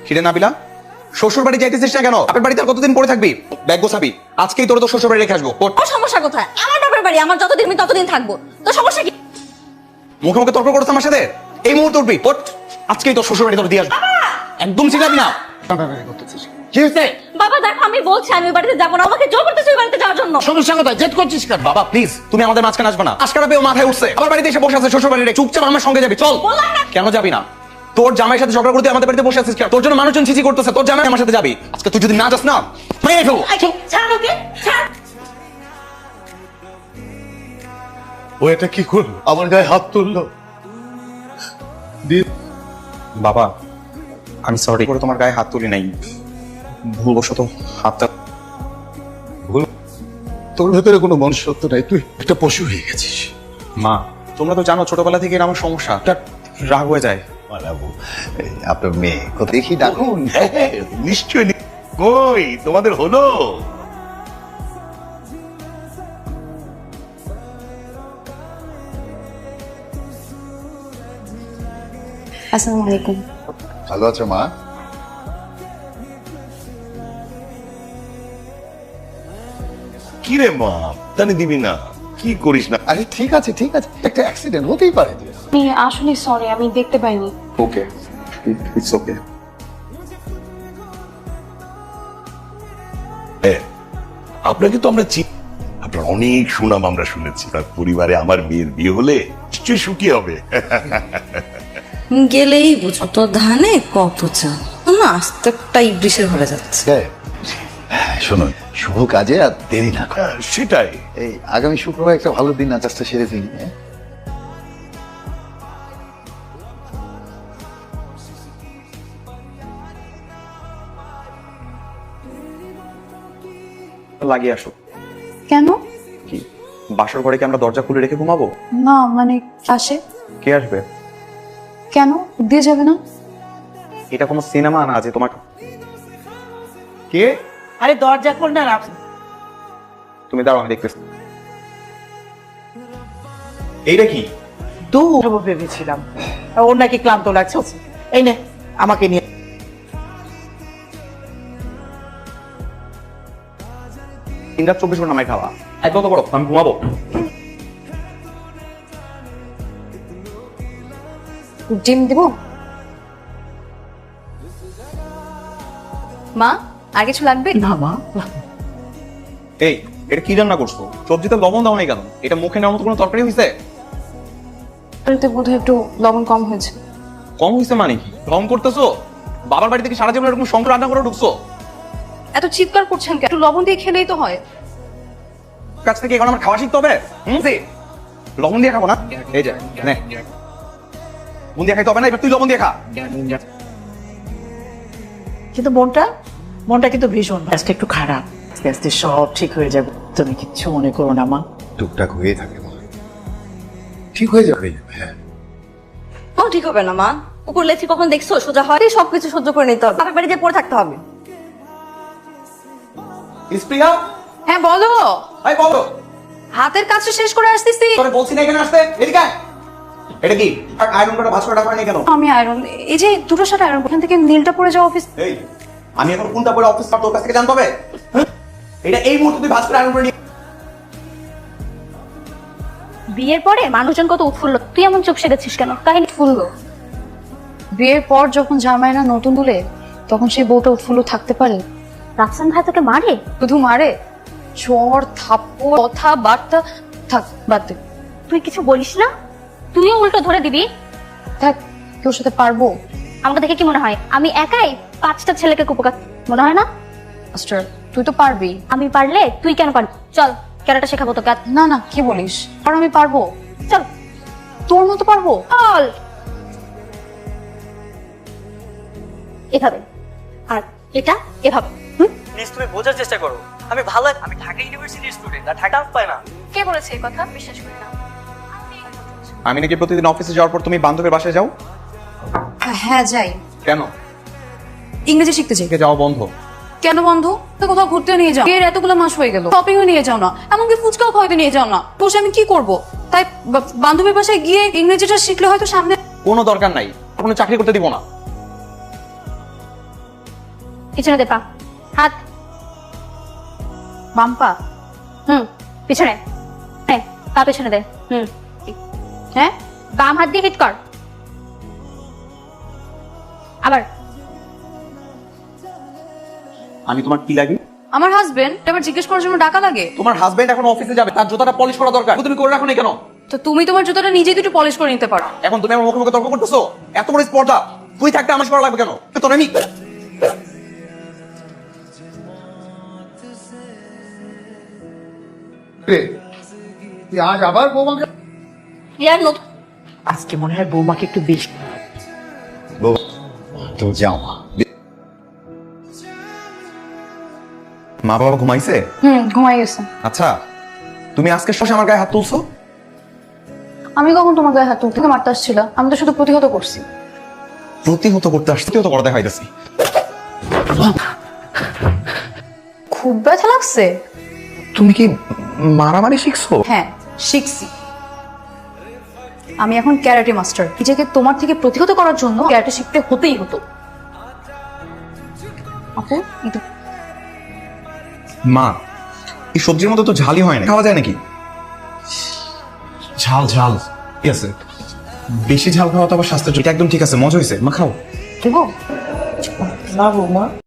কিরে নাবিলা, শ্বশুর বাড়ি যাইতেছিস না কেন? বাপের বাড়িতে আর কতদিন পরে থাকবি? ব্যাগ গোছাবি, আজকেই তোর তো শ্বশুর বাড়ি রেখে আসবো। ওর সমস্যা কোথায়? আমার বাপের বাড়ি, আমার যতদিন আমি ততদিন থাকবো। তো সমস্যা কি? মুখে মুখে তর্ক করছিস আমার সাথে? এই মুহূর্তে উঠবি, ওঠ। আজকেই তোর শ্বশুর বাড়ি তোর দিয়ে আসবো। একদম চিল্লাবি না। কি হয়েছে? বাবা দেখো, আমি বলছি আমি ওই বাড়িতে যাবো না, আমাকে জোর করতেছে ওই বাড়িতে যাওয়ার জন্য। সমস্যা কোথায়? জেদ করছিস কেন? বাবা প্লিজ, তুমি আমাদের মাঝখানে আসবে না। আজকারা পেও মাথায় উঠছে, আমার বাড়িতে এসে বসে আছে শ্বশুর বাড়িতে। চুপচাপ আমার সঙ্গে যাবি, চল। বললাম না। কেন যাবি না? তোর জামাইয়ের সাথে ঝগড়া করতে আমাদের বাড়িতে বসে আছিস কেন? তোর জন্য মানুষজন ছিচি করতেছে, তোর জামাই আমার সাথে যাবি। আজকে তুই যদি না যাস না, মেরে ফেলবো। ছাড় ওকে, ছাড়। ও এটা কি করলো? আমার গায়ে হাত তুললো। বাবা আমি সরি করে তোমার গায়ে হাত তুলি নাই, ভুলবশত হাতটা। ভুল? তোর ভেতরে কোনো মনুষ্যত্ব নাই, তুই একটা পশু হয়ে গেছিস। মা তোমরা তো জানো ছোটবেলা থেকে আমার সমস্যা, রাগ হয়ে যায়। মানাবো আপনার মেয়ে কোথায় দেখি, ডাকুন। নিশ্চয়ই। কই তোমাদের হলো? আসসালামু আলাইকুম। ভালো আছো মা? কি রে মা, জানি দিবি না, কি করিস না। আরে ঠিক আছে ঠিক আছে, একটা অ্যাক্সিডেন্ট হতেই পারে। আমি আসলে সরি, আমি দেখতে পাইনি। ওকে, ইটস ওকে। আপনাকে তো আমরা চিনি, আপনার অনেক সুনাম আমরা শুনেছি। তার পরিবারে আমার মেয়ের বিয়ে হলে নিশ্চয়ই সুখী হবে। গেলেই বুঝো তো ধানে কত চাল না, আস্তে একটা ইবলিশের ঘরে যাচ্ছে। শোনো, শুভ কাজে আর দেরি না করো। সেটাই। এই আগামী শুক্রবার একটা ভালো দিন, নাচাজটা সেরে ফেলি। লাগিয়ে আসো। কেন? কি বাসর ঘরে কি আমরা দরজা খুলে রেখে ঘুমাবো? না মানে আসে কে আসবে? কেন দিয়ে যাবে না? এটা কোনো সিনেমা না আছে তোমার? কে? আরে দরজা খোল না, রাখ। তুমি দাঁড়াও, আমি দেখতেছি। এইটা কি? দূর ভেবেছিলাম ওর নাকি ক্লান্ত লাগছে। এই নে, আমাকে নিয়ে। তিন রাত 24 ঘন্টা আমায় খাওয়া, এত তো বড় আমি ঘুমাবো। ডিম দিব? মা আর কিছু লাগবে? না মা, এই এটা কি রান্না করছো? সবজিতে লবণ দাও নাই কেন? এটা মুখে নেওয়ার মতো কোনো তরকারি হয়েছে? এতে বোধহয় একটু লবণ কম হয়েছে। কম হয়েছে মানে কি? ঢং করতেছো? বাবার বাড়ি থেকে সারা জীবন এরকম শঙ্কর রান্না করে ঢুকছো? এত চিৎকার করছেন কেন? একটু লবণ দিয়ে খেলেই তো হয়। কাছ থেকে এখন আমার খাওয়া শিখতে হবে? লবণ দিয়ে খাবো না? এই যে নে, লবণ দিয়ে খাইতে হবে না, এবার তুই লবণ দিয়ে খা। কিন্তু মনটা কিন্তু ভীষণ, আজকে একটু খারাপ। আস্তে আস্তে সব ঠিক হয়ে যাবে, তুমি কিচ্ছু মনে করো না মা। টুকটাক হয়ে থাকে মা, ঠিক হয়ে যাবে। হ্যাঁ ও ঠিক হবে না মা, কুকুর লেছি কখন দেখছো সোজা হয়? সবকিছু সহ্য করে নিতে হবে, বাপের বাড়ি যে পড়ে থাকতে হবে। স্প্রিয়া, হ্যাঁ বলো। আই বলো। হাতের কাজটা শেষ করে আসতেছি। তোরে বলছি না এখানে আসতে, এদিকে আয়। এটা কি? আর আয়রন করা ভাঁজ করা নেই কেন? আমি আয়রন, এই যে দুটো শার্ট আয়রন, ওখান থেকে নীলটা পরে যাও অফিস। এই আমি এখন কোনটা পরে অফিস তোর কাছ থেকে জানতে হবে? হ্যাঁ? এটা এই মুহূর্তে তুই ভাঁজ করে আয়রন করে নিয়ে। বিয়ের পরে মানুষজন কত উৎফুল্ল, তুই এমন চুপ সেরেছিস কেন? কাহিনী উৎফুল্ল? বিয়ের পর যখন জামাইরা নতুন তুলে, তখন সেই বউটা উৎফুল্ল থাকতে পারে? রাফসান ভাই তোকে মারে? শুধু মারে? চর থাপ্পড় কথা বার্তা, থাক বাদ দে। তুই কিছু বলিস না, তুইও উল্টো ধরে দিবি। থাক, তোর সাথে পারবো? আমাকে দেখে কি মনে হয় আমি একাই 5টা ছেলেকে কুপকাত মনে হয় না? মাস্টার তুই তো পারবি। আমি পারলে তুই কেন পারবি? চল ক্যারাটা শেখাবো তোকে। না না, কি বলিস? আর আমি পারবো, চল। তোর মতো পারবো? চল এভাবে, আর এটা এভাবে। প্লিজ তুমি বোঝার চেষ্টা করো, আমি ঢাকা ইউনিভার্সিটির স্টুডেন্ট, আর ঢাকা পায় না। কে বলেছে এই কথা? বিশ্বাস করি না। আমি নাকি প্রতিদিন অফিসে যাওয়ার পর তুমি বান্ধবীর বাসায় যাও? হ্যাঁ যাই। কেন? ইংরেজি শিখতে চাই। যাওয়া বন্ধ কেন বন্ধ? তো কোথাও ঘুরতে নিয়ে যাও, এর এতগুলো মাস হয়ে গেল, শপিংও নিয়ে যাও না, এমনকি ফুচকাও খাওয়াতে নিয়ে যাও না। বসে আমি কি করব? তাই বান্ধবীর বাসায় গিয়ে ইংরেজিটা শিখলে হয়তো সামনে। কোনো দরকার নাই, কোনো চাকরি করতে দিব না। পিছনে দে পা, হাত, বাম পা। পিছনে, পা পিছনে দে। হ্যাঁ, বাম হাত দিয়ে হিট কর। আবার। আমি তোমার কি লাগে? আমার হাজবেন্ড এবার জিজ্ঞেস করার জন্য ডাকা লাগে। তোমার হাজবেন্ড এখন অফিসে যাবে, তার জুতাটা পলিশ করা দরকার, তুমি করে রাখো না কেন? তো তুমি তোমার জুতোটা নিজেই একটু পলিশ করে নিতে পারো। এখন তুমি আমার মুখে মুখে তর্ক করতেছো? এত বড় স্পর্ধা, তুই থাকতে আমার করা লাগবে কেন? তোর আমি তুই আজ আবার বৌমাকে ইয়ার নতুন আজকে মনে হয় বৌমাকে একটু বেশি। তো যাও। মা বাবা ঘুমাইছে? ঘুমাই গেছে। আচ্ছা, তুমি আজকে শোষে আমার গায়ে হাত তুলছো? আমি কখন তোমার গায়ে হাত তুলতে মারতে আসছিল? আমি তো শুধু প্রতিহত করছি। প্রতিহত করতে আসছি, প্রতিহত করা দেখাইতেছি। খুব ব্যথা লাগছে? তুমি কি মারামারি শিখছো? হ্যাঁ, শিখছি। আমি এখন ক্যারাটে মাস্টার। নিজেকে তোমার থেকে প্রতিহত করার জন্য ক্যারাটে শিখতে হতেই হতো। আপু, মা, এই সবজির মতো তো ঝালই হয় না, খাওয়া যায় নাকি? ঝাল ঝাল ঠিক আছে, বেশি ঝাল খাওয়া তো আবার স্বাস্থ্যের জন্য। এটা একদম ঠিক আছে, মজা হয়েছে, মা খাও। না বৌমা,